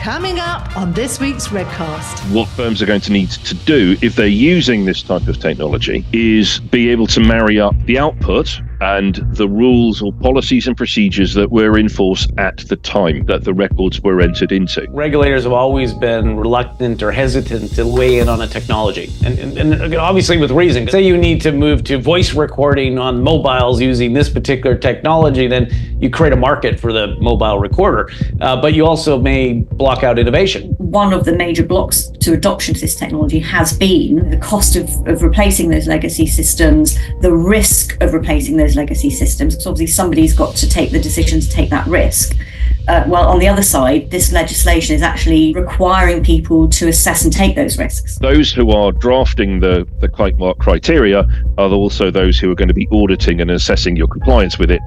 Coming up on this week's RegCast. What firms are going to need to do if they're using this type of technology is be able to marry up the output and the rules or policies and procedures that were in force at the time that the records were entered into. Regulators have always been reluctant or hesitant to weigh in on a technology, and obviously with reason. Say you need to move to voice recording on mobiles using this particular technology, then you create a market for the mobile recorder, but you also may block out innovation. One of the major blocks to adoption to this technology has been the cost of replacing those legacy systems, the risk of replacing those legacy systems, because obviously somebody's got to take the decision to take that risk. While on the other side, this legislation is actually requiring people to assess and take those risks. Those who are drafting the kitemark criteria are also those who are going to be auditing and assessing your compliance with it.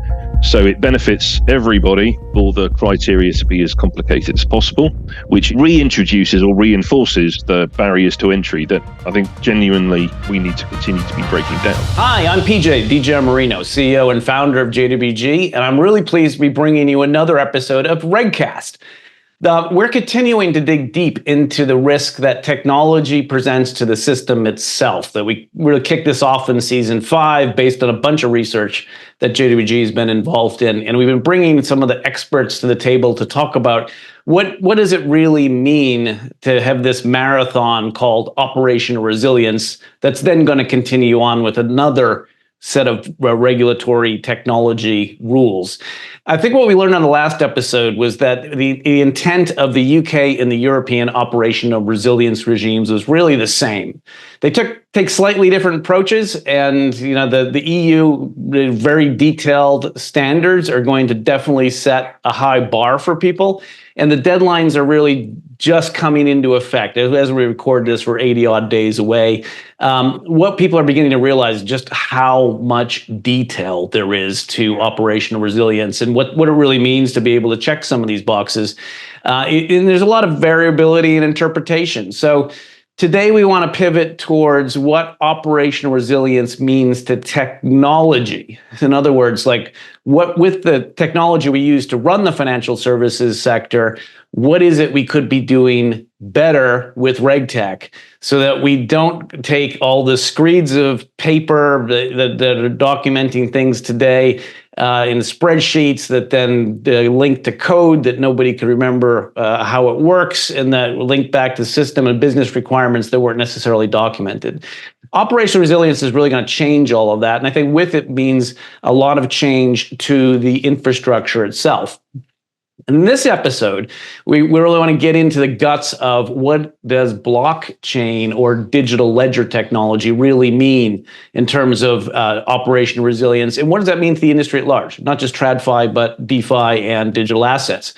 So it benefits everybody for the criteria to be as complicated as possible, which reintroduces or reinforces the barriers to entry that I think genuinely we need to continue to be breaking down. Hi, I'm PJ Di Giammarino, CEO and founder of JWG, and I'm really pleased to be bringing you another episode of RegCast. We're continuing to dig deep into the risk that technology presents to the system itself. That we really kicked this off in season 5 based on a bunch of research that JWG has been involved in. And we've been bringing some of the experts to the table to talk about what does it really mean to have this marathon called operational resilience that's then going to continue on with another set of regulatory technology rules. I think what we learned on the last episode was that the intent of the UK and the European operational resilience regimes was really the same. They take slightly different approaches, and the EU very detailed standards are going to definitely set a high bar for people, and the deadlines are really just coming into effect. As we record this, we're 80 odd days away. What people are beginning to realize is just how much detail there is to operational resilience and what it really means to be able to check some of these boxes. And there's a lot of variability in interpretation. So today we want to pivot towards what operational resilience means to technology. In other words, like what with the technology we use to run the financial services sector, what is it we could be doing better with RegTech so that we don't take all the screeds of paper that are documenting things today in spreadsheets that then link to code that nobody can remember how it works, and that link back to system and business requirements that weren't necessarily documented. Operational resilience is really going to change all of that. And I think with it means a lot of change to the infrastructure itself. In this episode, we really want to get into the guts of what does blockchain or digital ledger technology really mean in terms of operational resilience, and what does that mean to the industry at large, not just TradFi, but DeFi and digital assets.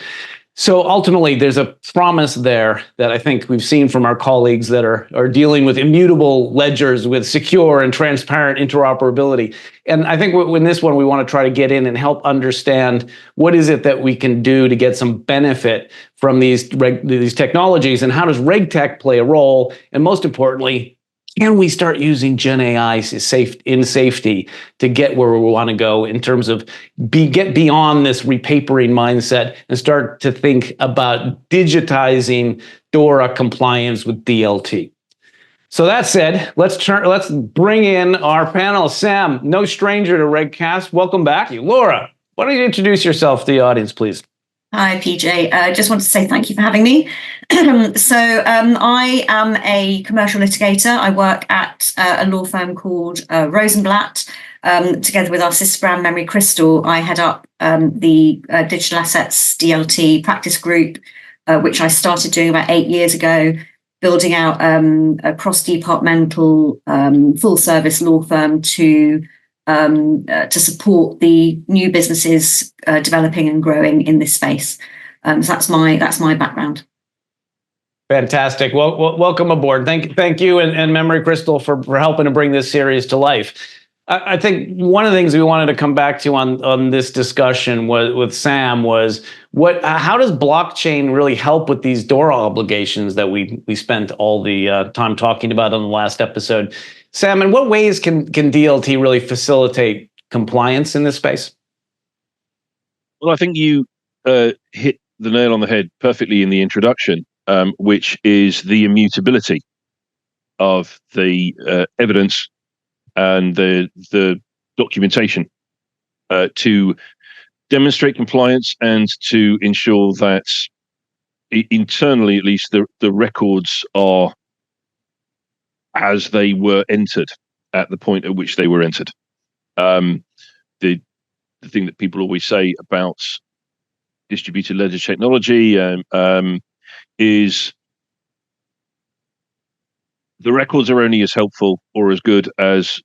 So ultimately, there's a promise there that I think we've seen from our colleagues that are dealing with immutable ledgers with secure and transparent interoperability. And I think in this one, we want to try to get in and help understand what is it that we can do to get some benefit from these technologies, and how does RegTech play a role? And most importantly, can we start using Gen AI in safety to get where we want to go in terms of get beyond this repapering mindset and start to think about digitizing DORA compliance with DLT? So that said, let's bring in our panel. Sam, no stranger to RegCast. Welcome back. Laura, why don't you introduce yourself to the audience, please? Hi, PJ. I just want to say thank you for having me. I am a commercial litigator. I work at a law firm called Rosenblatt. Together with our sister brand, Memery Crystal, I head up the digital assets DLT practice group, which I started doing about 8 years ago, building out a cross-departmental full-service law firm to support the new businesses developing and growing in this space. So that's my background. Fantastic. Well, welcome aboard. Thank you and Memery Crystal for helping to bring this series to life. I think one of the things we wanted to come back to on this discussion with Sam was how does blockchain really help with these DORA obligations that we spent all the time talking about on the last episode? Sam, in what ways can DLT really facilitate compliance in this space? Well, I think you hit the nail on the head perfectly in the introduction, which is the immutability of the evidence and the documentation to demonstrate compliance and to ensure that internally, at least, the records are as they were entered at the point at which they were entered. The thing that people always say about distributed ledger technology is the records are only as helpful or as good as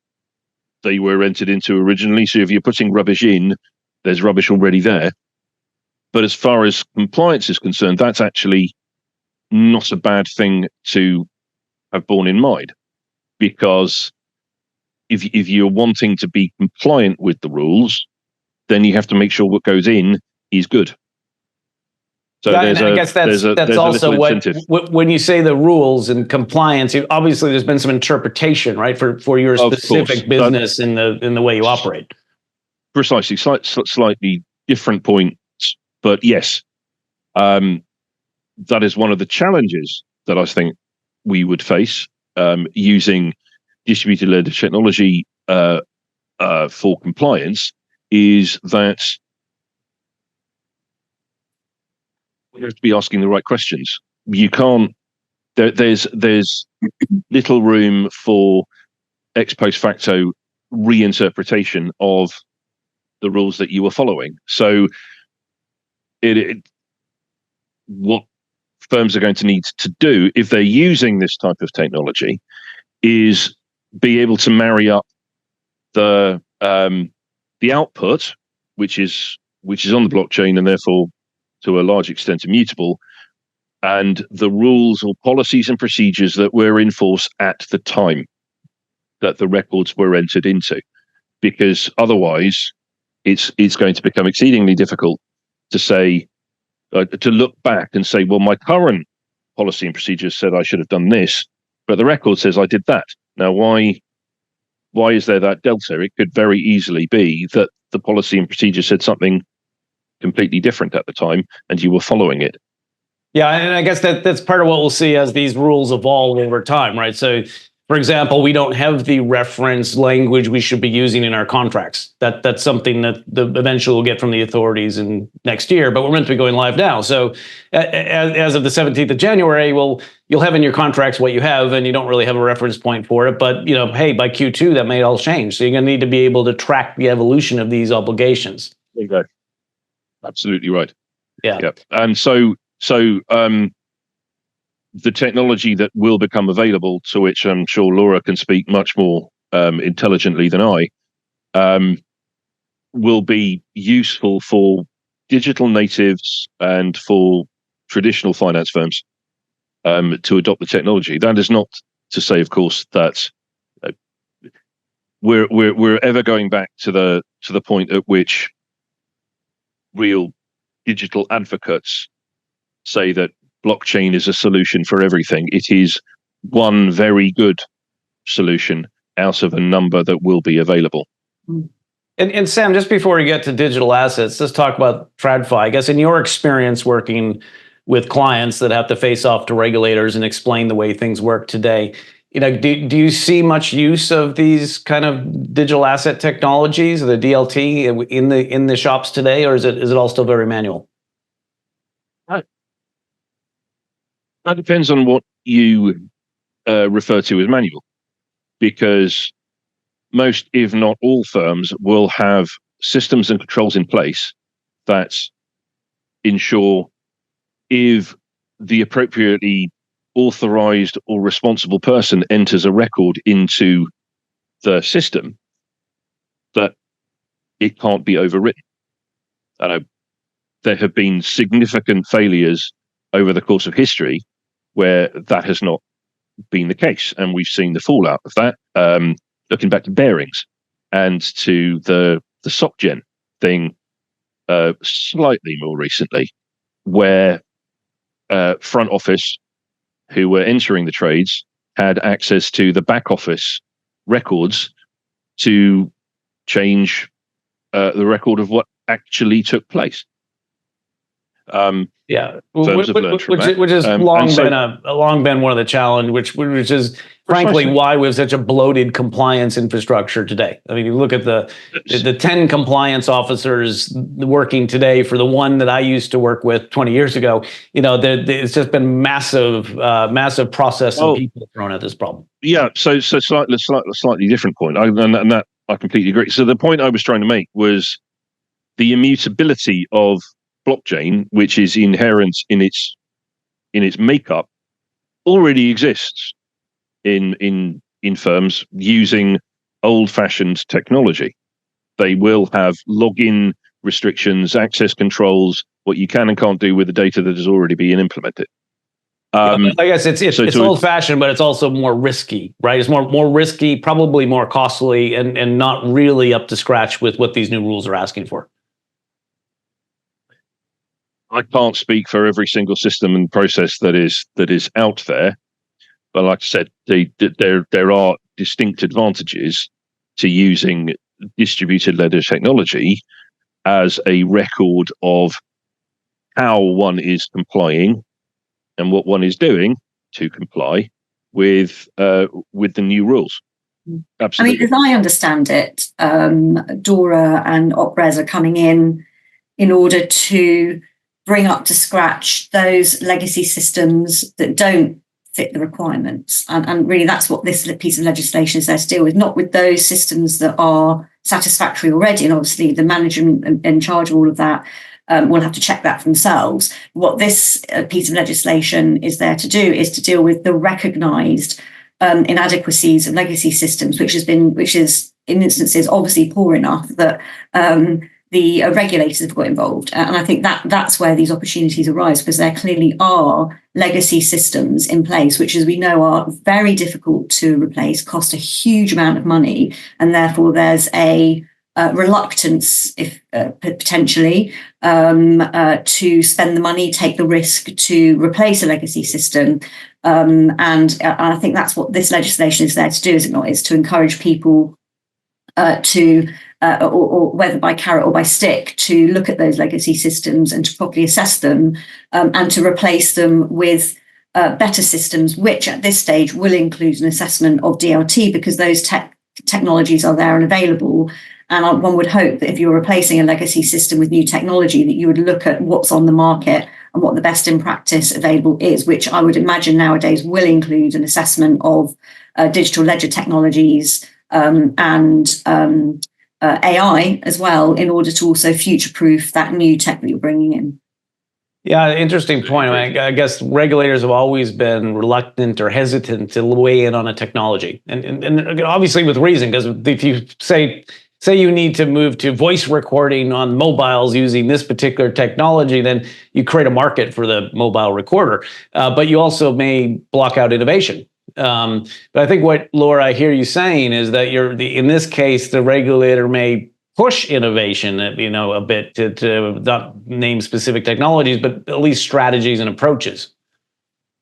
they were entered into originally. So if you're putting rubbish in, there's rubbish already there. But as far as compliance is concerned, that's actually not a bad thing to have borne in mind, because if you're wanting to be compliant with the rules, then you have to make sure what goes in is good. So yeah, and I guess that's also what when you say the rules and compliance, obviously there's been some interpretation, right, for your specific business in the way you operate. Precisely, slightly different points, but yes, that is one of the challenges that I think we would face using distributed ledger technology for compliance, is that we have to be asking the right questions. You can't. There's little room for ex post facto reinterpretation of the rules that you were following. So, what firms are going to need to do if they're using this type of technology is be able to marry up the output, which is on the blockchain and therefore to a large extent immutable, and the rules or policies and procedures that were in force at the time that the records were entered into, because otherwise it's going to become exceedingly difficult to say to look back and say, well, my current policy and procedures said I should have done this, but the record says I did that. Now, why is there that delta? It could very easily be that the policy and procedure said something completely different at the time, and you were following it. Yeah, and I guess that's part of what we'll see as these rules evolve over time, right? So, for example, we don't have the reference language we should be using in our contracts. That's something that eventually we'll get from the authorities in next year, but we're meant to be going live now. So, as of the 17th of January, you'll have in your contracts what you have, and you don't really have a reference point for it. But hey, by Q2, that may all change. So you're going to need to be able to track the evolution of these obligations. There you go. Absolutely right. Yeah. Yep. And so the technology that will become available, to which I'm sure Laura can speak much more intelligently than I, will be useful for digital natives and for traditional finance firms to adopt the technology. That is not to say, of course, that we're ever going back to the point at which real digital advocates say that blockchain is a solution for everything. It is one very good solution out of a number that will be available. And Sam, just before we get to digital assets, let's talk about TradFi. I guess in your experience working with clients that have to face off to regulators and explain the way things work today, do you see much use of these kind of digital asset technologies, the DLT, in the shops today, or is it all still very manual? That depends on what you refer to as manual, because most, if not all, firms will have systems and controls in place that ensure if the appropriately authorized or responsible person enters a record into the system, that it can't be overwritten. There have been significant failures over the course of history where that has not been the case, and we've seen the fallout of that. Looking back to bearings and to the SocGen thing, slightly more recently, where front office who were entering the trades had access to the back office records to change the record of what actually took place. Yeah, firms have learned from that. which has long been one of the challenge, which is frankly why we have such a bloated compliance infrastructure today. I mean, you look at the 10 compliance officers working today for the one that I used to work with 20 years ago. It's just been massive process and people thrown at this problem. Yeah, so slightly different point, and that I completely agree. So the point I was trying to make was the immutability of blockchain, which is inherent in its makeup, already exists in firms using old-fashioned technology. They will have login restrictions, access controls, what you can and can't do with the data that has already been implemented. I guess it's old-fashioned, but it's also more risky, right? It's more risky, probably more costly, and not really up to scratch with what these new rules are asking for. I can't speak for every single system and process that is out there, but like I said, there are distinct advantages to using distributed ledger technology as a record of how one is complying and what one is doing to comply with the new rules. Absolutely. I mean, as I understand it, DORA and OpRes are coming in order to bring up to scratch those legacy systems that don't fit the requirements. And really that's what this piece of legislation is there to deal with, not with those systems that are satisfactory already. And obviously the management in charge of all of that will have to check that for themselves. What this piece of legislation is there to do is to deal with the recognised inadequacies of legacy systems, which is in instances obviously poor enough that the regulators have got involved. And I think that's where these opportunities arise, because there clearly are legacy systems in place, which, as we know, are very difficult to replace, cost a huge amount of money, and therefore there's a reluctance, if potentially, to spend the money, take the risk to replace a legacy system. And I think that's what this legislation is there to do, is it not? It's to encourage people or whether by carrot or by stick, to look at those legacy systems and to properly assess them, and to replace them with better systems, which at this stage will include an assessment of DLT, because those technologies are there and available. And one would hope that if you're replacing a legacy system with new technology, that you would look at what's on the market and what the best in practice available is, which I would imagine nowadays will include an assessment of digital ledger technologies and AI as well, in order to also future-proof that new tech that you're bringing in. Yeah, interesting point. I guess regulators have always been reluctant or hesitant to weigh in on a technology, and obviously with reason, because if you say you need to move to voice recording on mobiles using this particular technology, then you create a market for the mobile recorder, but you also may block out innovation. But I think what, Laura, I hear you saying is that in this case, the regulator may push innovation, a bit to not name specific technologies, but at least strategies and approaches.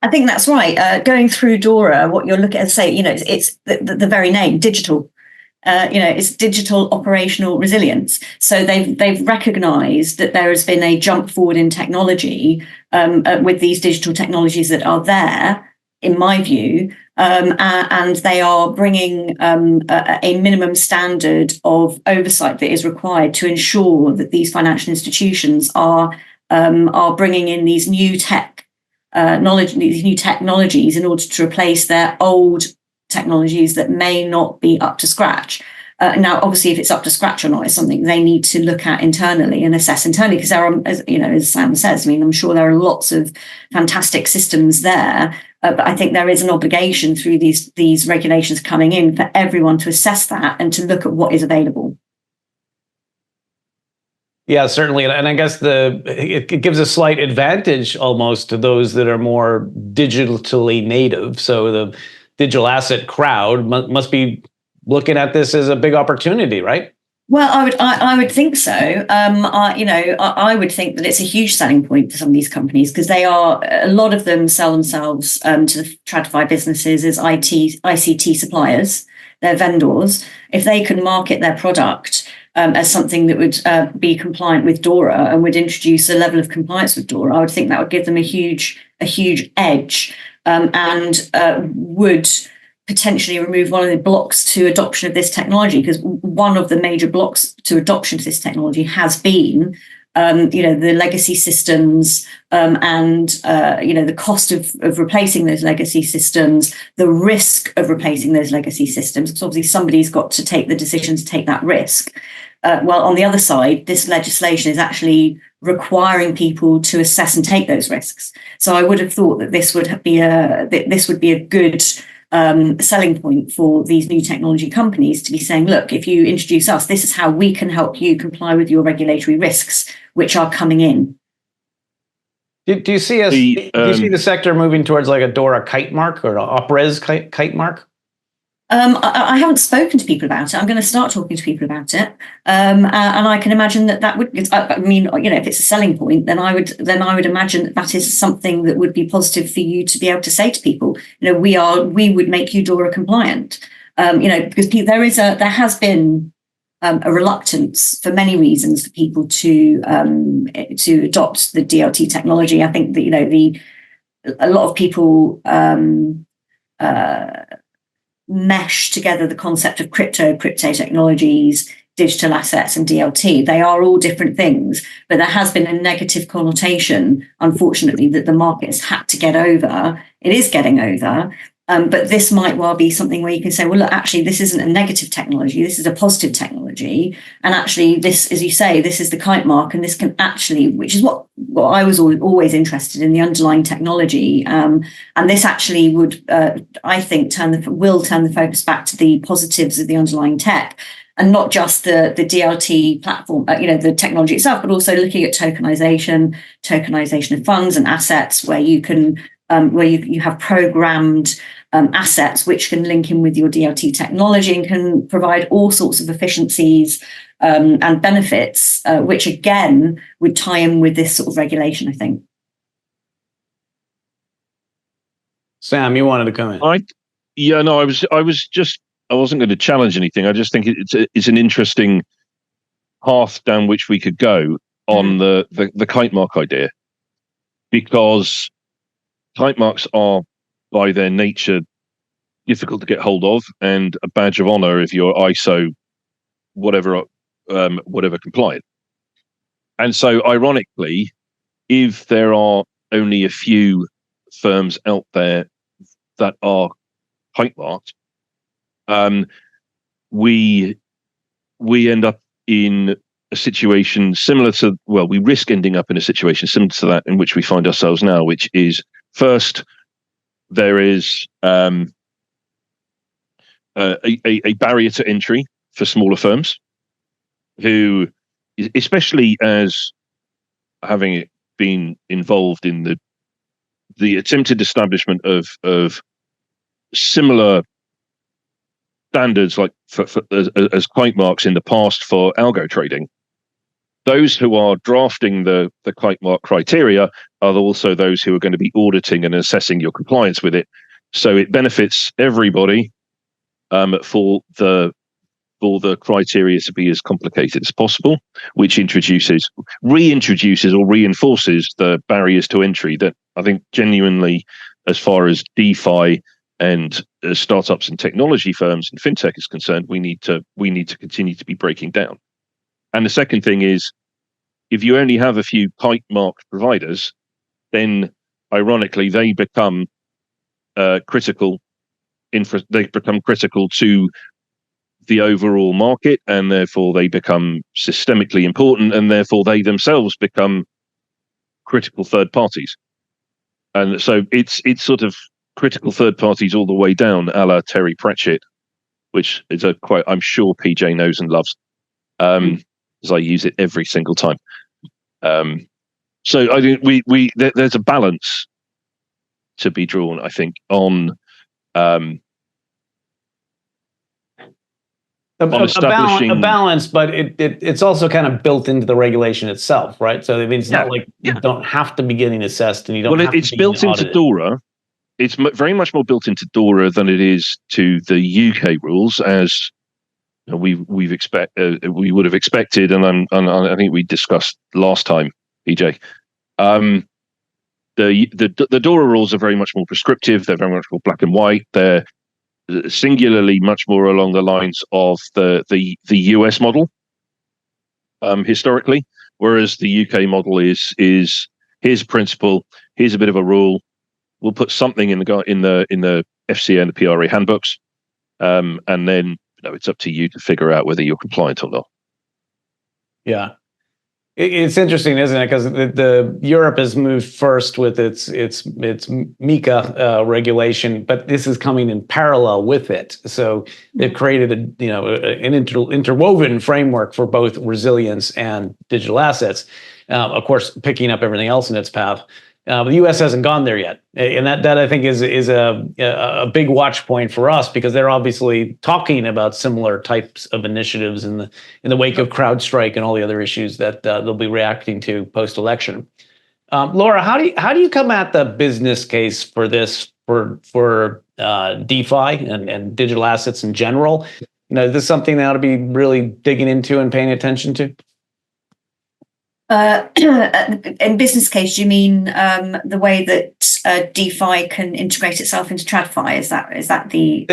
I think that's right. Going through DORA, what you're looking at, it's the very name, digital. It's digital operational resilience. So they've recognised that there has been a jump forward in technology with these digital technologies that are there, in my view, and they are bringing a minimum standard of oversight that is required to ensure that these financial institutions are bringing in these new these new technologies in order to replace their old technologies that may not be up to scratch. Now, obviously, if it's up to scratch or not is something they need to look at internally and assess internally, because there are, as Sam says, I'm sure there are lots of fantastic systems there, but I think there is an obligation through these regulations coming in for everyone to assess that and to look at what is available. Yeah, certainly, and I guess it gives a slight advantage almost to those that are more digitally native. So the digital asset crowd must be looking at this as a big opportunity, right? Well, I would think so. I would think that it's a huge selling point for some of these companies, because a lot of them sell themselves to the TradFi businesses as ICT suppliers. their vendors, if they can market their product as something that would be compliant with DORA and would introduce a level of compliance with DORA, I would think that would give them a huge edge, and would potentially remove one of the blocks to adoption of this technology, because one of the major blocks to adoption of this technology has been the legacy systems, and the cost of replacing those legacy systems, the risk of replacing those legacy systems, because obviously somebody's got to take the decision to take that risk. Well, on the other side, this legislation is actually requiring people to assess and take those risks. So I would have thought that this would be a good selling point for these new technology companies to be saying, look, if you introduce us, this is how we can help you comply with your regulatory risks, which are coming in. Do you see the sector moving towards like a DORA kite mark or an OPRES kite mark? I haven't spoken to people about it. I'm going to start talking to people about it, and I can imagine that would. I mean, if it's a selling point, then I would imagine that is something that would be positive for you to be able to say to people. We would make you DORA compliant. Because there has been a reluctance for many reasons for people to adopt the DLT technology. I think that a lot of people mesh together the concept of crypto technologies, digital assets, and DLT. They are all different things, but there has been a negative connotation, unfortunately, that the market's had to get over. It is getting over. But this might well be something where you can say, well, look, actually, this isn't a negative technology. This is a positive technology. And actually, this, as you say, this is the kite mark. And this can actually, which is what I was always interested in, the underlying technology. And this actually would, I think, will turn the focus back to the positives of the underlying tech, and not just the DLT platform, the technology itself, but also looking at tokenization of funds and assets, where you can, where you have programmed assets which can link in with your DLT technology and can provide all sorts of efficiencies and benefits, which again would tie in with this sort of regulation, I think. Sam, you wanted to comment? I wasn't going to challenge anything. I just think it's an interesting path down which we could go on the kite mark idea, because kite marks are, by their nature, difficult to get hold of, and a badge of honor if you're ISO whatever compliant. And so, ironically, if there are only a few firms out there that are kite marked, we end up in a situation similar to, we risk ending up in a situation similar to that in which we find ourselves now, which is, first, there is a barrier to entry for smaller firms who, especially as having been involved in the attempted establishment of similar standards like as kite marks in the past for algo trading. Those who are drafting the kite mark criteria are also those who are going to be auditing and assessing your compliance with it. So it benefits everybody for the criteria to be as complicated as possible, which reintroduces or reinforces the barriers to entry that I think genuinely, as far as DeFi and startups and technology firms and fintech is concerned, we need to continue to be breaking down. And the second thing is, if you only have a few kite marked providers, then ironically they become critical to the overall market, and therefore they become systemically important, and therefore they themselves become critical third parties. And so it's sort of critical third parties all the way down, a la Terry Pratchett, which is a quote I'm sure PJ knows and loves, as I use it every single time. So I think there's a balance to be drawn, I think, on establishing a balance, but it's also kind of built into the regulation itself, right? So I mean, it's not like you don't have to be getting assessed, and you don't. Well, it's built into DORA. very much more built into DORA than it is to the UK rules, as we would have expected, and I think we discussed last time, PJ. The DORA rules are very much more prescriptive. They're very much more black and white. They're singularly much more along the lines of the US model historically, whereas the UK model is here's a principle, here's a bit of a rule. We'll put something in the FCA and the PRA handbooks, and then it's up to you to figure out whether you're compliant or not. Yeah, it's interesting, isn't it? Because the Europe has moved first with its MiCA regulation, but this is coming in parallel with it. So they've created an interwoven framework for both resilience and digital assets. Of course, picking up everything else in its path. The U.S. hasn't gone there yet, and that I think is a big watch point for us, because they're obviously talking about similar types of initiatives in the wake of CrowdStrike and all the other issues that they'll be reacting to post-election. Laura, how do you come at the business case for this for DeFi and digital assets in general? Is this something that ought to be really digging into and paying attention to? In business case, do you mean the way that DeFi can integrate itself into TradFi? Is that the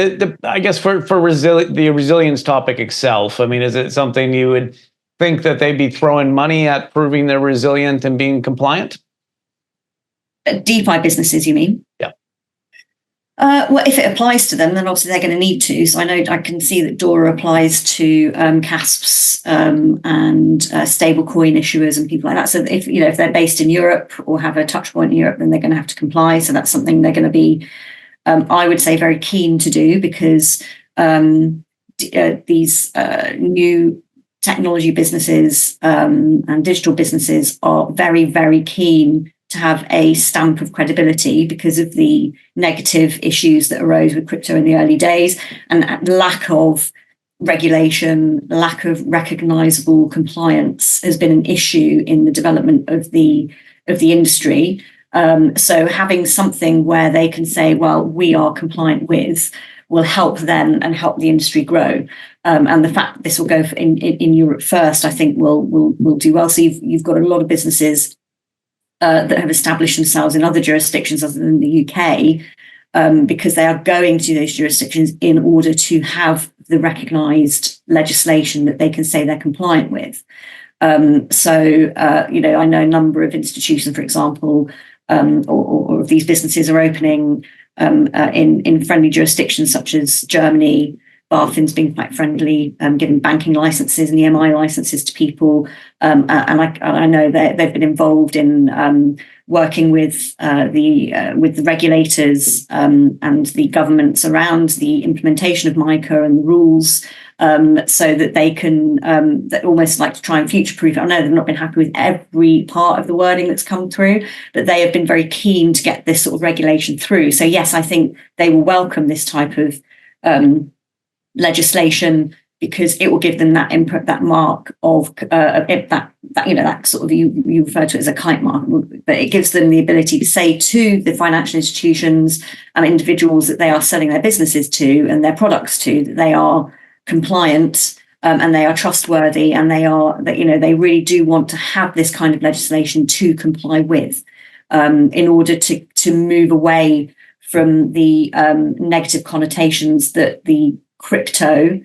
I guess for the resilience topic itself? I mean, is it something you would think that they'd be throwing money at proving they're resilient and being compliant? DeFi businesses, you mean? Yeah. Well, if it applies to them, then obviously they're going to need to. So I can see that DORA applies to CASPs and stablecoin issuers and people like that. So if they're based in Europe or have a touch point in Europe, then they're going to have to comply. So that's something they're going to be, I would say, very keen to do, because these new technology businesses and digital businesses are very, very keen to have a stamp of credibility because of the negative issues that arose with crypto in the early days, and lack of regulation, lack of recognizable compliance has been an issue in the development of the industry. So having something where they can say, well, we are compliant with, will help them and help the industry grow. And the fact that this will go in Europe first, I think will do well. So you've got a lot of businesses that have established themselves in other jurisdictions other than the UK, because they are going to those jurisdictions in order to have the recognised legislation that they can say they're compliant with. So I know a number of institutions, for example, or these businesses are opening in friendly jurisdictions such as Germany. BaFin's been quite friendly, giving banking licenses and EMI licenses to people, and I know that they've been involved in working with the regulators and the governments around the implementation of MiCA and the rules, so that they can almost like to try and future-proof it. I know they've not been happy with every part of the wording that's come through, but they have been very keen to get this sort of regulation through. So yes, I think they will welcome this type of legislation, because it will give them that input, that mark of that sort of, you refer to it as a kite mark, but it gives them the ability to say to the financial institutions and individuals that they are selling their businesses to and their products to, that they are compliant and they are trustworthy, and they really do want to have this kind of legislation to comply with, in order to move away from the negative connotations that the crypto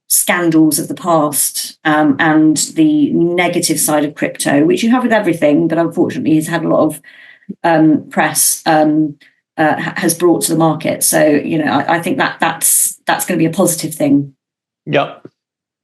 scandals of the past and the negative side of crypto, which you have with everything, but unfortunately has had a lot of press, has brought to the market. So I think that's going to be a positive thing. Yep.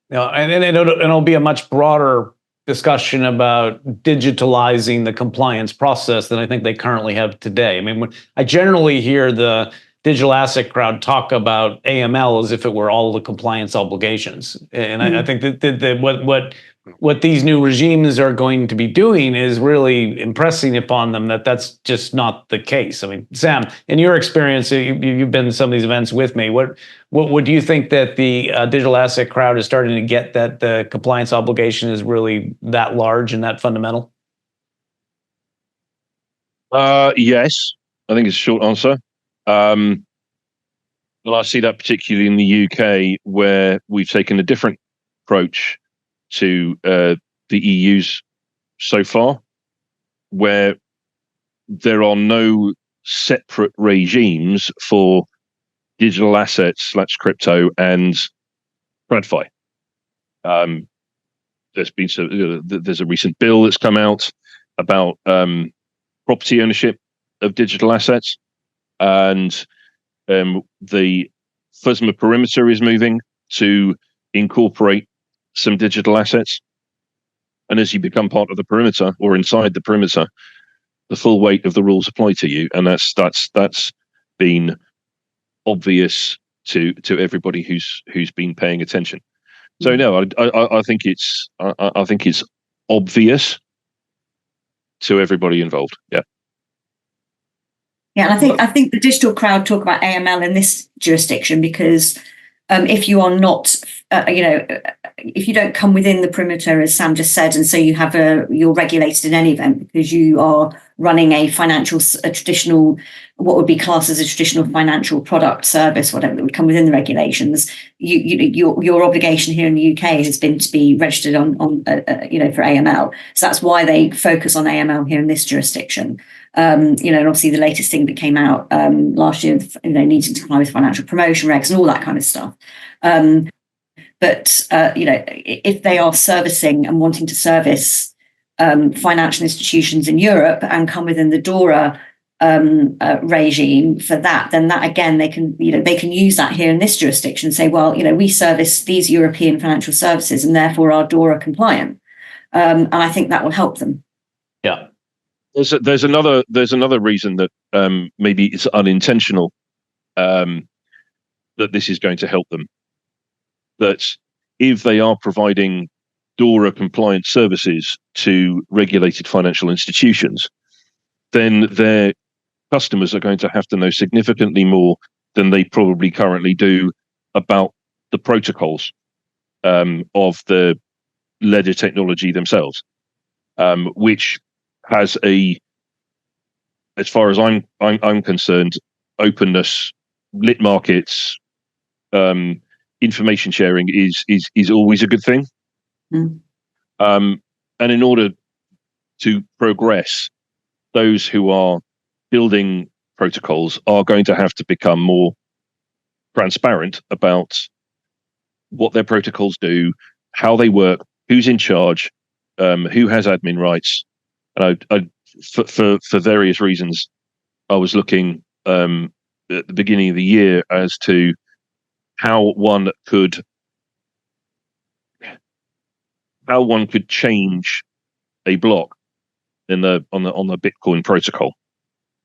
Yeah, and it'll be a much broader discussion about digitalizing the compliance process than I think they currently have today. I mean, I generally hear the digital asset crowd talk about AML as if it were all the compliance obligations. And I think that what these new regimes are going to be doing is really impressing upon them that that's just not the case. I mean, Sam, in your experience, you've been to some of these events with me. What do you think that the digital asset crowd is starting to get, that the compliance obligation is really that large and that fundamental? Yes, I think it's a short answer. Well, I see that particularly in the UK, where we've taken a different approach to the EU's so far, where there are no separate regimes for digital assets / crypto and TradFi. There's a recent bill that's come out about property ownership of digital assets, and the FSMA perimeter is moving to incorporate some digital assets. And as you become part of the perimeter or inside the perimeter, the full weight of the rules apply to you, and that's been obvious to everybody who's been paying attention. So no, I think it's obvious to everybody involved. Yeah. Yeah, and I think the digital crowd talk about AML in this jurisdiction because if you are not, if you don't come within the perimeter, as Sam just said, and so you're regulated in any event because you are running a traditional, what would be classed as a traditional financial product service, whatever that would come within the regulations. Your obligation here in the UK has been to be registered on for AML. So that's why they focus on AML here in this jurisdiction. And obviously the latest thing that came out last year, needing to comply with financial promotion regs and all that kind of stuff. But if they are servicing and wanting to service financial institutions in Europe and come within the DORA regime for that, then that again they can use that here in this jurisdiction and say, well, we service these European financial services and therefore are DORA compliant, and I think that will help them. Yeah. There's another reason that maybe it's unintentional that this is going to help them. That if they are providing DORA compliant services to regulated financial institutions, then their customers are going to have to know significantly more than they probably currently do about the protocols of the ledger technology themselves, which has as far as I'm concerned, openness, lit markets, information sharing is always a good thing. And in order to progress, those who are building protocols are going to have to become more transparent about what their protocols do, how they work, who's in charge, who has admin rights. And for various reasons, I was looking at the beginning of the year as to how one could change a block on the Bitcoin protocol,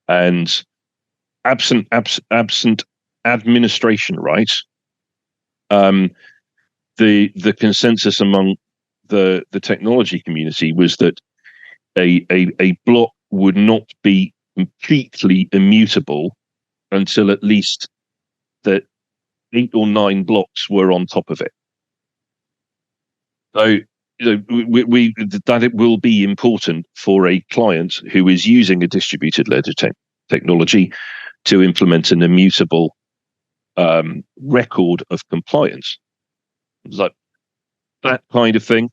and absent administration rights, the consensus among the technology community was that a block would not be completely immutable until at least the 8 or 9 blocks were on top of it. So that it will be important for a client who is using a distributed ledger technology to implement an immutable record of compliance. Like that kind of thing.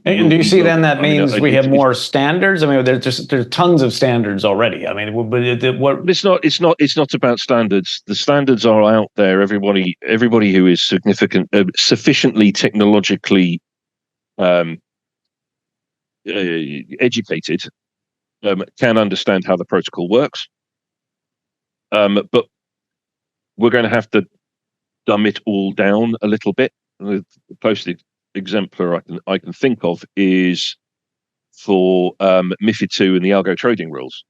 And do you see then that means we have more standards? I mean, there's tons of standards already. I mean, but it's not about standards. The standards are out there. Everybody who is sufficiently technologically educated can understand how the protocol works. But we're going to have to dumb it all down a little bit. The closest exemplar I can think of is for MiFID II and the algo trading rules,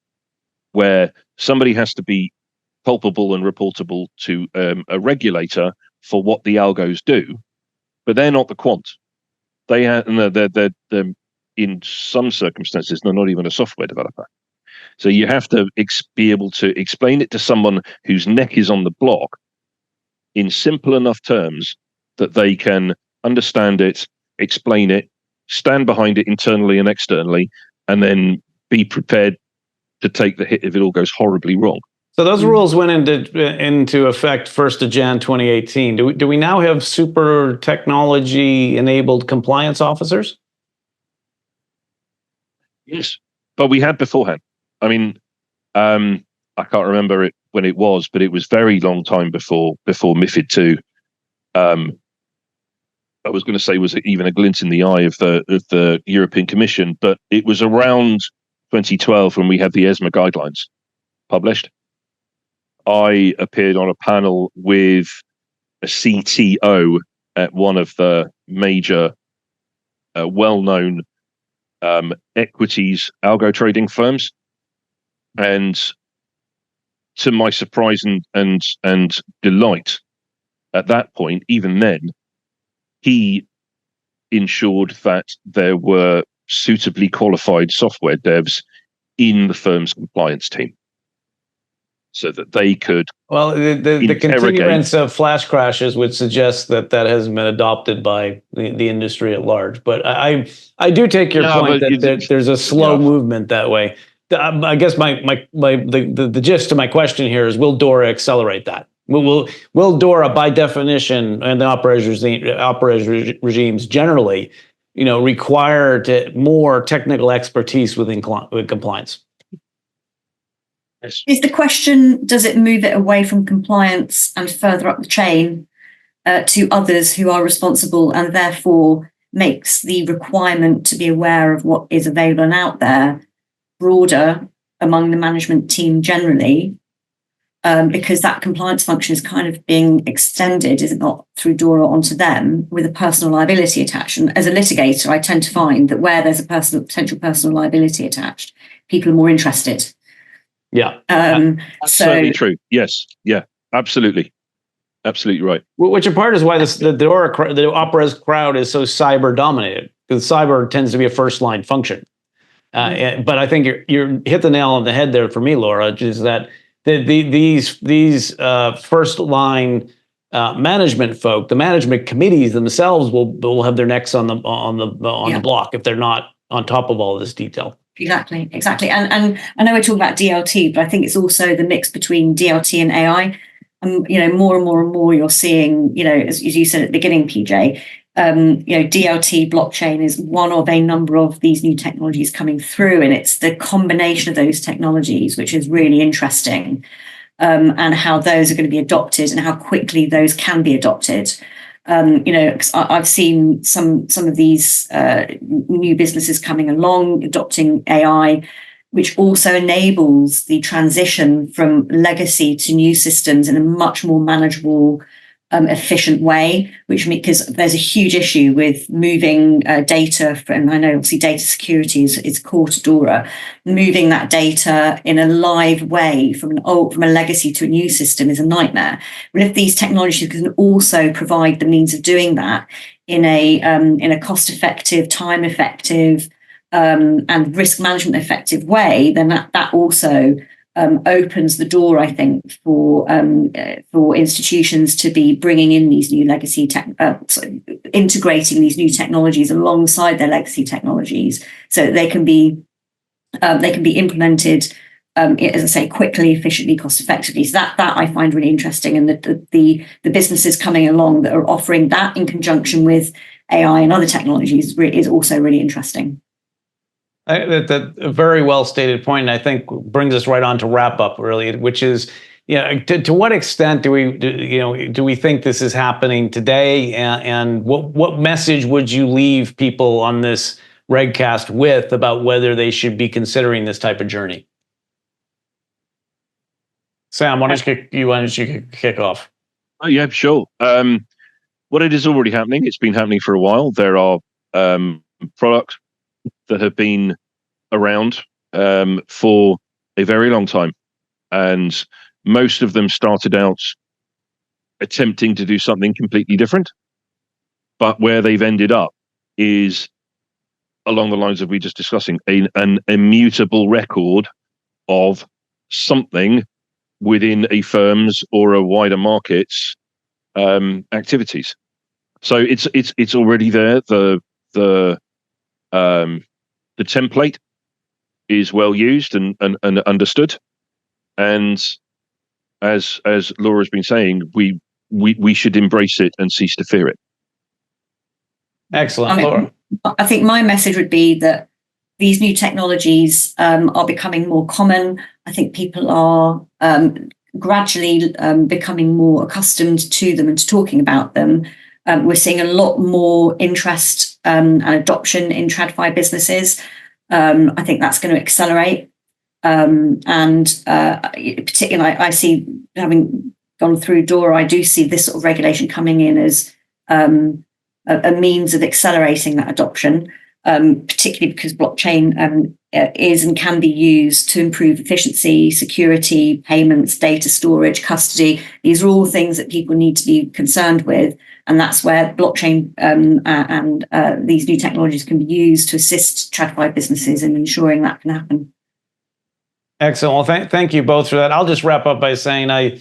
where somebody has to be culpable and reportable to a regulator for what the algos do, but they're not the quant. They're in some circumstances they're not even a software developer. So you have to be able to explain it to someone whose neck is on the block in simple enough terms that they can understand it, explain it, stand behind it internally and externally, and then be prepared to take the hit if it all goes horribly wrong. So those rules went into effect 1st of Jan 2018. Do we now have super technology enabled compliance officers? Yes, but we had beforehand. I mean, I can't remember it when it was, but it was very long time before MiFID II. I was going to say was even a glint in the eye of the European Commission, but it was around 2012 when we had the ESMA guidelines published. I appeared on a panel with a CTO at one of the major, well-known equities algo trading firms, and to my surprise and delight, at that point, even then, he ensured that there were suitably qualified software devs in the firm's compliance team, so that they could. Well, the continuance of flash crashes would suggest that hasn't been adopted by the industry at large. But I do take your point that there's a slow movement that way. I guess the gist of my question here is: will DORA accelerate that? Will DORA, by definition, and the operating regimes generally, require more technical expertise with compliance? Is the question, does it move it away from compliance and further up the chain to others who are responsible, and therefore makes the requirement to be aware of what is available and out there broader among the management team generally? Because that compliance function is kind of being extended, is it not, through DORA onto them with a personal liability attached. And as a litigator, I tend to find that where there's a potential personal liability attached, people are more interested. Yeah, that's certainly true. Yes, yeah, absolutely right. Which in part is why the Opera's crowd is so cyber dominated, because cyber tends to be a first line function. But I think you hit the nail on the head there for me, Laura, which is that these first line management folk, the management committees themselves will have their necks on the block if they're not on top of all this detail. Exactly. And I know we're talking about DLT, but I think it's also the mix between DLT and AI. More and more you're seeing, as you said at the beginning, PJ, DLT blockchain is one of a number of these new technologies coming through, and it's the combination of those technologies which is really interesting, and how those are going to be adopted and how quickly those can be adopted. I've seen some of these new businesses coming along adopting AI, which also enables the transition from legacy to new systems in a much more manageable, efficient way, because there's a huge issue with moving data from, I know obviously data security is core to DORA, moving that data in a live way from a legacy to a new system is a nightmare. But if these technologies can also provide the means of doing that in a cost-effective, time-effective, and risk management effective way, then that also opens the door, I think, for institutions to be bringing in these new legacy integrating these new technologies alongside their legacy technologies, so that they can be implemented, as I say, quickly, efficiently, cost effectively. So that I find really interesting, and the businesses coming along that are offering that in conjunction with AI and other technologies is also really interesting. That's a very well stated point, and I think brings us right on to wrap up, really, which is, to what extent do we think this is happening today, and what message would you leave people on this RegCast with about whether they should be considering this type of journey? Sam, why don't you kick off? Oh yeah, sure. Well, it is already happening. It's been happening for a while. There are products that have been around for a very long time, and most of them started out attempting to do something completely different, but where they've ended up is along the lines of we just discussing an immutable record of something within a firm's or a wider market's activities. So it's already there. The template is well used and understood. And as Laura's been saying, we should embrace it and cease to fear it. Excellent, Laura. I think my message would be that these new technologies are becoming more common. I think people are gradually becoming more accustomed to them and to talking about them. We're seeing a lot more interest and adoption in TradFi businesses. I think that's going to accelerate. Particularly, I see, having gone through DORA, I do see this sort of regulation coming in as a means of accelerating that adoption, particularly because blockchain is and can be used to improve efficiency, security, payments, data storage, custody. These are all things that people need to be concerned with. And that's where blockchain and these new technologies can be used to assist TradFi businesses in ensuring that can happen. Excellent. Well, thank you both for that. I'll just wrap up by saying I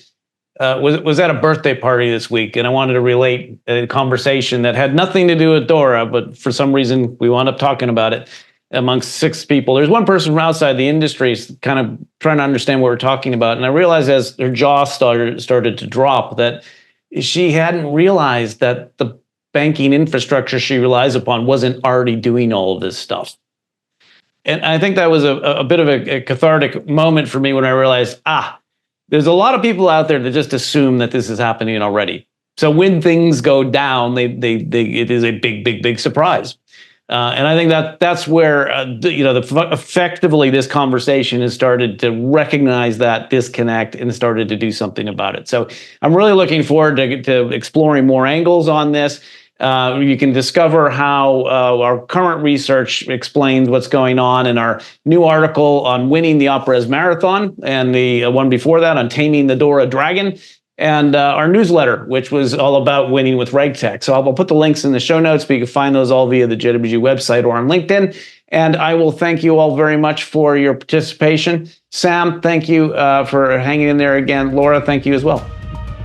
was at a birthday party this week, and I wanted to relate a conversation that had nothing to do with DORA, but for some reason we wound up talking about it amongst 6 people. There's one person from outside the industry kind of trying to understand what we're talking about, and I realized as her jaw started to drop that she hadn't realized that the banking infrastructure she relies upon wasn't already doing all of this stuff. And I think that was a bit of a cathartic moment for me when I realized, there's a lot of people out there that just assume that this is happening already. So when things go down, it is a big surprise. And I think that's where effectively this conversation has started to recognize that disconnect and started to do something about it. So I'm really looking forward to exploring more angles on this. You can discover how our current research explains what's going on in our new article on winning the Opera's Marathon, and the one before that on taming the DORA Dragon, and our newsletter, which was all about winning with RegTech. So I'll put the links in the show notes, but you can find those all via the JWG website or on LinkedIn. And I will thank you all very much for your participation. Sam, thank you for hanging in there again. Laura, thank you as well.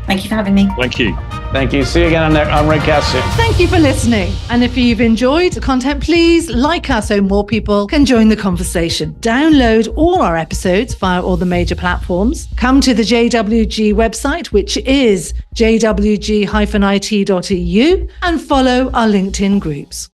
Thank you for having me. Thank you. Thank you. See you again on RegCast soon. Thank you for listening. And if you've enjoyed the content, please like us so more people can join the conversation. Download all our episodes via all the major platforms. Come to the JWG website, which is jwg-it.eu, and follow our LinkedIn groups.